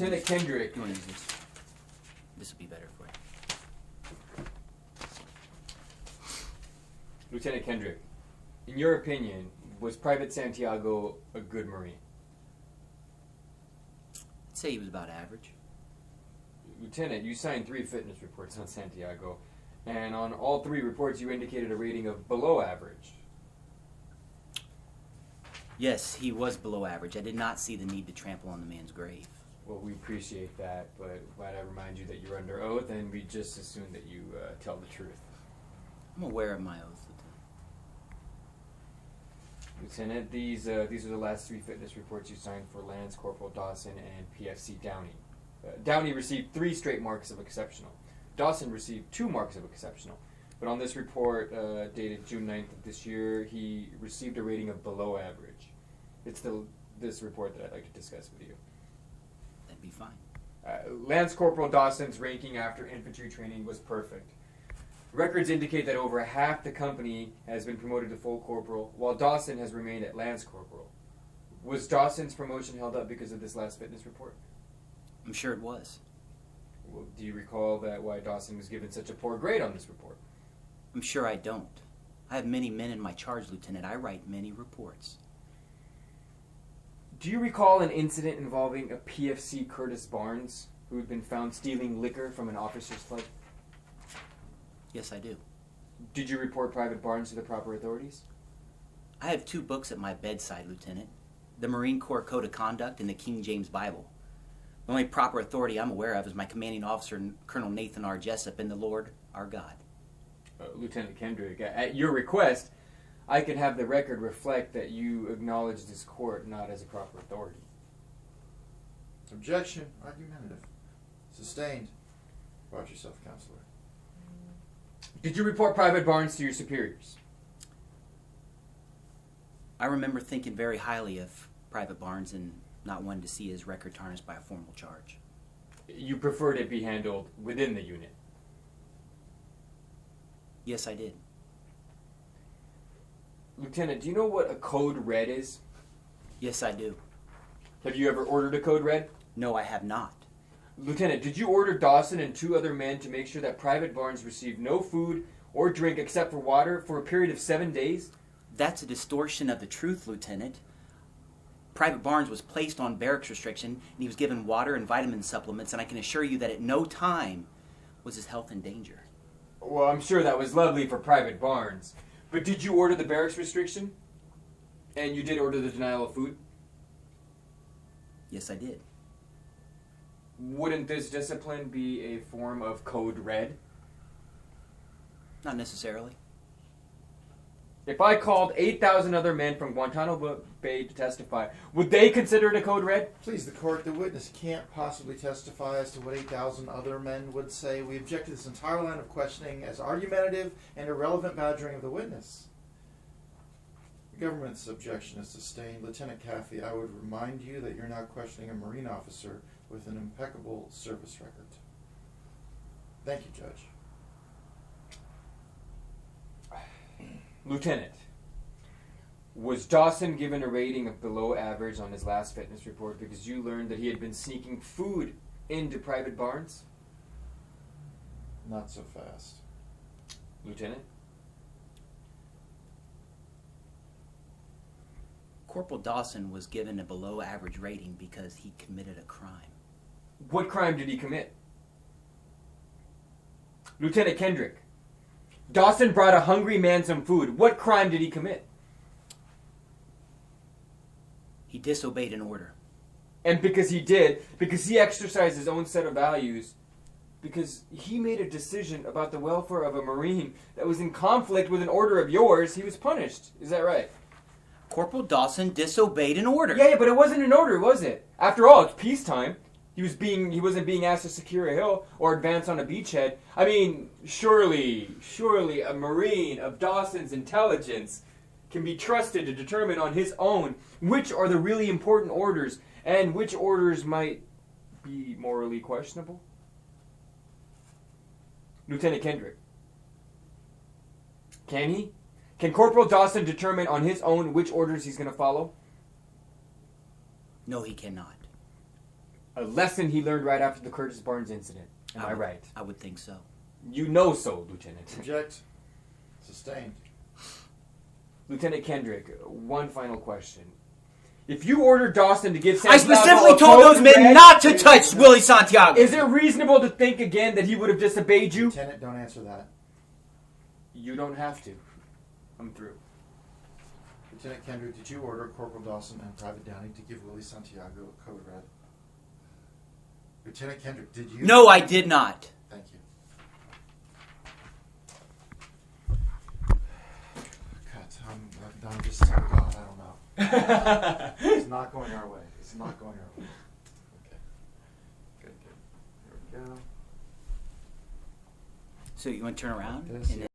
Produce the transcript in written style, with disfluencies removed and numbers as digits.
Lieutenant Kendrick. You want to use this? This will be better for you. Lieutenant Kendrick, in your opinion, was Private Santiago a good Marine? I'd say he was about average. Lieutenant, you signed 3 fitness reports on Santiago, and on all 3 reports you indicated a rating of below average. Yes, he was below average. I did not see the need to trample on the man's grave. Well, we appreciate that, but might I remind you that you're under oath, and we just assume that you tell the truth. I'm aware of my oath, Lieutenant, these are the last 3 fitness reports you signed for Lance Corporal Dawson and PFC Downey. Downey received 3 straight marks of exceptional. Dawson received 2 marks of exceptional. But on this report, dated June 9th of this year, he received a rating of below average. It's this report that I'd like to discuss with you. That'd be fine. Lance Corporal Dawson's ranking after infantry training was perfect. Records indicate that over half the company has been promoted to full corporal, while Dawson has remained at Lance Corporal. Was Dawson's promotion held up because of this last fitness report? I'm sure it was. Well, do you recall why Dawson was given such a poor grade on this report? I'm sure I don't. I have many men in my charge, Lieutenant. I write many reports. Do you recall an incident involving a PFC Curtis Barnes who had been found stealing liquor from an officer's club? Yes, I do. Did you report Private Barnes to the proper authorities? I have 2 books at my bedside, Lieutenant. The Marine Corps Code of Conduct and the King James Bible. The only proper authority I'm aware of is my commanding officer, Colonel Nathan R. Jessup, and the Lord, our God. Lieutenant Kendrick, at your request, I can have the record reflect that you acknowledge this court not as a proper authority. Objection. Argumentative. Sustained. Watch yourself, Counselor. Did you report Private Barnes to your superiors? I remember thinking very highly of Private Barnes and not wanting to see his record tarnished by a formal charge. You preferred it be handled within the unit? Yes, I did. Lieutenant, do you know what a code red is? Yes, I do. Have you ever ordered a code red? No, I have not. Lieutenant, did you order Dawson and 2 other men to make sure that Private Barnes received no food or drink except for water for a period of 7 days? That's a distortion of the truth, Lieutenant. Private Barnes was placed on barracks restriction, and he was given water and vitamin supplements, and I can assure you that at no time was his health in danger. Well, I'm sure that was lovely for Private Barnes. But did you order the barracks restriction? And you did order the denial of food? Yes, I did. Wouldn't this discipline be a form of code red? Not necessarily. If I called 8,000 other men from Guantanamo Bay to testify, would they consider it a code red? Please, the court, the witness can't possibly testify as to what 8,000 other men would say. We object to this entire line of questioning as argumentative and irrelevant badgering of the witness. The government's objection is sustained. Lieutenant Caffey, I would remind you that you're now questioning a Marine officer with an impeccable service record. Thank you, Judge. Lieutenant, was Dawson given a rating of below average on his last fitness report because you learned that he had been sneaking food into Private Barnes? Not so fast. Lieutenant? Corporal Dawson was given a below average rating because he committed a crime. What crime did he commit? Lieutenant Kendrick, Dawson brought a hungry man some food. What crime did he commit? He disobeyed an order. And because he exercised his own set of values, because he made a decision about the welfare of a Marine that was in conflict with an order of yours, he was punished. Is that right? Corporal Dawson disobeyed an order. Yeah, but it wasn't an order, was it? After all, it's peacetime. He wasn't being asked to secure a hill or advance on a beachhead. I mean, surely a Marine of Dawson's intelligence can be trusted to determine on his own which are the really important orders and which orders might be morally questionable. Lieutenant Kendrick, can he? Can Corporal Dawson determine on his own which orders he's going to follow? No, he cannot. A lesson he learned right after the Curtis Barnes incident. Am I right? I would think so. You know so, Lieutenant. Object. Sustained. Lieutenant Kendrick, one final question. If you ordered Dawson to give I Santiago specifically a told those code men red, not to touch Willie Santiago. Is it reasonable to think again that he would have disobeyed you? Lieutenant, don't answer that. You don't have to. I'm through. Lieutenant Kendrick, did you order Corporal Dawson and Private Downey to give Willie Santiago a code red? Lieutenant Kendrick, did you? No, I did not. Thank you. Cut. I'm just, God, I don't know. It's not going our way. It's not going our way. Okay. Good. Here we go. So you want to turn around? This, And yeah.